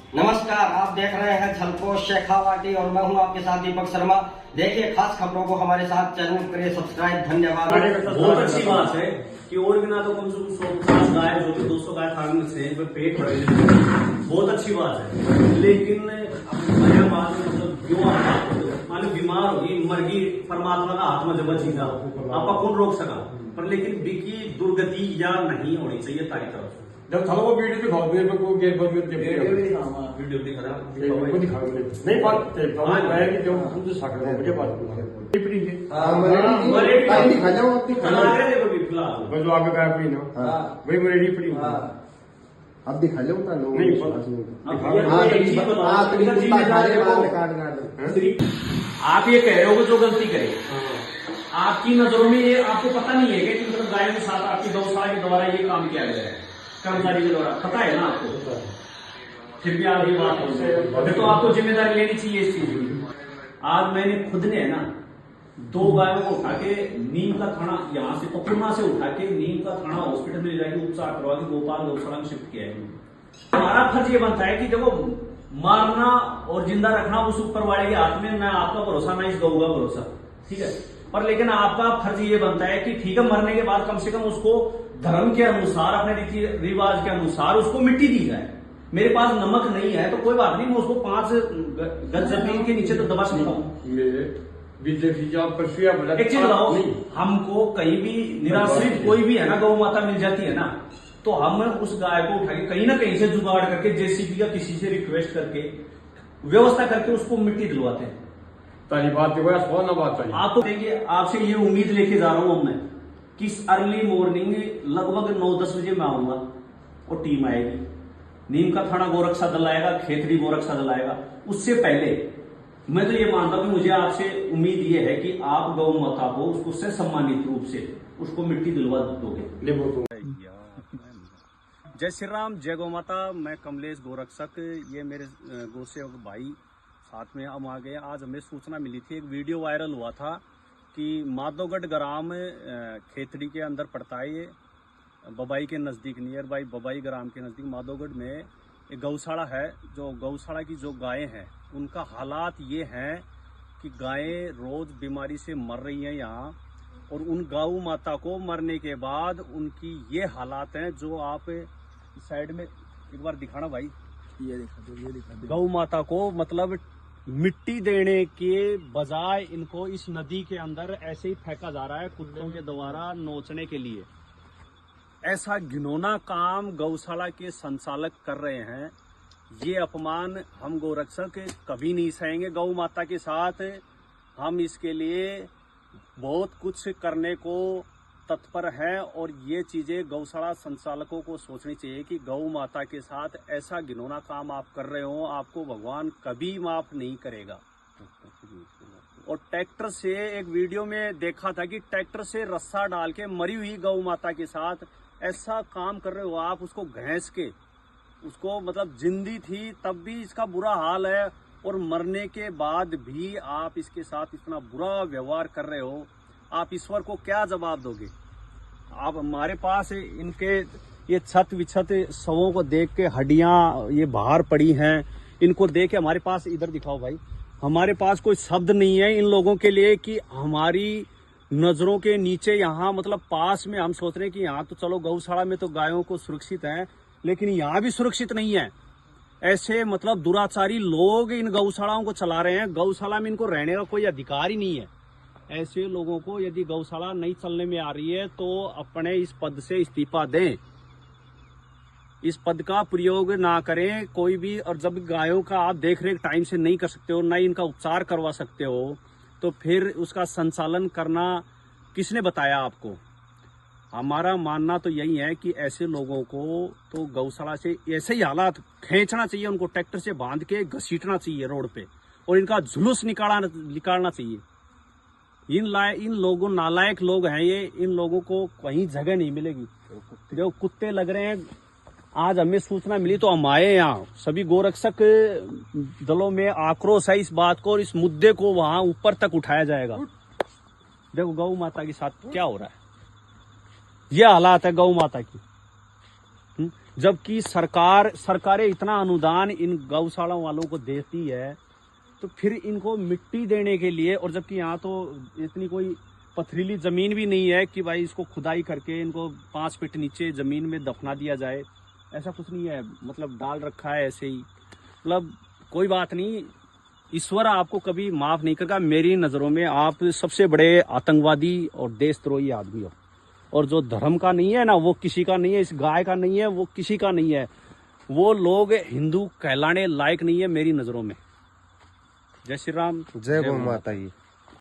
नमस्कार, आप देख रहे हैं झलकोश शेखावाटी और मैं हूं आपके साथ दीपक शर्मा। देखिए खास खबरों को हमारे साथ चैनल करिए सब्सक्राइब। धन्यवाद। बहुत अच्छी बात है कि और बिना तो कम से कम 150 गाय जो कि 200 गाय फार्म से पेट भरे, बहुत अच्छी बात है। लेकिन नया बात मतलब क्यों मान लो बीमार होगी मर गई, परमात्मा का हाथ में जब चीजा आपका कौन रोक सका, पर लेकिन बिकी दुर्गति या नहीं होनी चाहिए तारी तरफ से। जब थलो वो वीडियो दिखाओ मेरे को गेट पर वीडियो दिखा रहा को दिखाओ नहीं बात है कि जो हम तो सकते हैं मुझे बात टिप्पणी है मरे दिखा जाओ अपनी खाना देखो भी फिलहाल मैं जो आगे गाय पड़ी ना वही मेरी टिप्पणी अब दिखा लो ना लोग आप ये कह रहे हो जो गलती करे आपकी नजरों में, ये आपको पता नहीं है कि मतलब गायों के साथ आपकी गौशाला के द्वारा ये काम किया गया है, कर्मचारी के द्वारा, पता है ना आपको, फिर भी आप ये बात हो तो आपको जिम्मेदारी लेनी चाहिए इस चीज की। आज मैंने खुद ने है ना 2 गायों को उठा के नीम का थाना, यहाँ से पकुरमा से उठा के नीम का थाना हॉस्पिटल में ले जाके उपचार करवा के गोपाल गौशाला में शिफ्ट किया है। हमारा फर्ज ये बनता है कि देखो मारना और जिंदा रखना उस ऊपर वाले के हाथ में, ना आपका भरोसा ना इस गऊ का भरोसा, ठीक है। पर लेकिन आपका फर्ज ये बनता है कि ठीक है मरने के बाद कम से कम उसको धर्म के अनुसार, अपने रीति रिवाज के अनुसार उसको मिट्टी दी जाए। मेरे पास नमक नहीं है तो कोई बात नहीं, मैं उसको 5 गज जमीन के नीचे तो दबा सकता हूँ। एक चीज बताओ, हमको कहीं भी निराश्रित कोई भी है ना गौ माता मिल जाती है ना, तो हम उस गाय को उठा के कहीं ना कहीं से जुगाड़ करके जेसीबी या किसी से रिक्वेस्ट करके व्यवस्था करके उसको मिट्टी दिलवाते हैं। ताली बात बात आप तो देखिए, आपसे ये उम्मीद लेके जा रहा हूं मैं कि अर्ली मॉर्निंग लगभग 9-10 बजे मैं आऊंगा और टीम आएगी, नीम का थाना गोरक्षा दल आएगा, खेतरी गोरक्षा दल आएगा। उससे पहले मैं तो ये मानता हूं कि मुझे आपसे उम्मीद ये है कि आप गौ माता को उसको से सम्मानित रूप से उसको मिट्टी दिलवा दोगे। जय श्री राम, जय गौ माता। मैं कमलेश गोरक्षक, ये मेरे गौसेवक भाई साथ में हम आ गए। आज हमें सूचना मिली थी, एक वीडियो वायरल हुआ था कि माधोगढ़ ग्राम खेतड़ी के अंदर पड़ता है, ये बबाई के नज़दीक, नियर बाई बबाई ग्राम के नज़दीक माधोगढ़ में एक गौशाला है। जो गौशाला की जो गायें हैं उनका हालात ये हैं कि गायें रोज बीमारी से मर रही हैं यहाँ, और उन गौ माता को मरने के बाद उनकी ये हालात हैं जो आप साइड में एक बार दिखाना भाई, ये दिखा दो। गौ माता को मतलब मिट्टी देने के बजाय इनको इस नदी के अंदर ऐसे ही फेंका जा रहा है कुत्तों के द्वारा नोचने के लिए। ऐसा घिनौना काम गौशाला के संचालक कर रहे हैं। ये अपमान हम गोरक्षक कभी नहीं सहेंगे। गौ माता के साथ हम इसके लिए बहुत कुछ करने को तत्पर हैं, और ये चीजें गौशाला संचालकों को सोचनी चाहिए कि गौ माता के साथ ऐसा घिनौना काम आप कर रहे हो, आपको भगवान कभी माफ नहीं करेगा। और ट्रैक्टर से एक वीडियो में देखा था कि ट्रैक्टर से रस्सा डाल के मरी हुई गौ माता के साथ ऐसा काम कर रहे हो आप, उसको घैंस के, उसको मतलब जिंदी थी तब भी इसका बुरा हाल है, और मरने के बाद भी आप इसके साथ इतना बुरा व्यवहार कर रहे हो। आप ईश्वर को क्या जवाब दोगे? आप हमारे पास इनके ये छत विछत शवों को देख के, हड्डियां ये बाहर पड़ी हैं, इनको देख के हमारे पास, इधर दिखाओ भाई, हमारे पास कोई शब्द नहीं है इन लोगों के लिए कि हमारी नजरों के नीचे यहाँ मतलब पास में हम सोच रहे हैं कि यहाँ तो चलो गौशाला में तो गायों को सुरक्षित है, लेकिन यहाँ भी सुरक्षित नहीं है। ऐसे मतलब दुराचारी लोग इन गौशालाओं को चला रहे हैं। गौशाला में इनको रहने का कोई अधिकार ही नहीं है। ऐसे लोगों को यदि गौशाला नहीं चलने में आ रही है तो अपने इस पद से इस्तीफा दें, इस पद का प्रयोग ना करें कोई भी। और जब गायों का आप देख रेख टाइम से नहीं कर सकते हो, ना ही इनका उपचार करवा सकते हो, तो फिर उसका संचालन करना किसने बताया आपको? हमारा मानना तो यही है कि ऐसे लोगों को तो गौशाला से ऐसे ही हालात खींचना चाहिए, उनको ट्रैक्टर से बांध के घसीटना चाहिए रोड पे, और इनका जुलूस निकालना चाहिए। इन लोगों, नालायक लोग हैं ये, इन लोगों को कहीं जगह नहीं मिलेगी। जो कुत्ते लग रहे हैं, आज हमें सूचना मिली तो हम आए यहाँ। सभी गोरक्षक दलों में आक्रोश है इस बात को, और इस मुद्दे को वहां ऊपर तक उठाया जाएगा। देखो गौ माता के साथ क्या हो रहा है, ये हालात है गौ माता की। जबकि सरकारें इतना अनुदान इन गौशाला वालों को देती है, तो फिर इनको मिट्टी देने के लिए, और जबकि यहाँ तो इतनी कोई पथरीली जमीन भी नहीं है कि भाई इसको खुदाई करके इनको 5 फीट नीचे जमीन में दफना दिया जाए, ऐसा कुछ नहीं है। मतलब डाल रखा है ऐसे ही। मतलब कोई बात नहीं, ईश्वर आपको कभी माफ नहीं करेगा। मेरी नजरों में आप सबसे बड़े आतंकवादी और देशद्रोही आदमी हो, और जो धर्म का नहीं है ना, वो किसी का नहीं है, इस गाय का नहीं है, वो किसी का नहीं है, वो लोग हिंदू कहलाने लायक नहीं है मेरी नजरों में। जय श्री राम, जय गौ माता।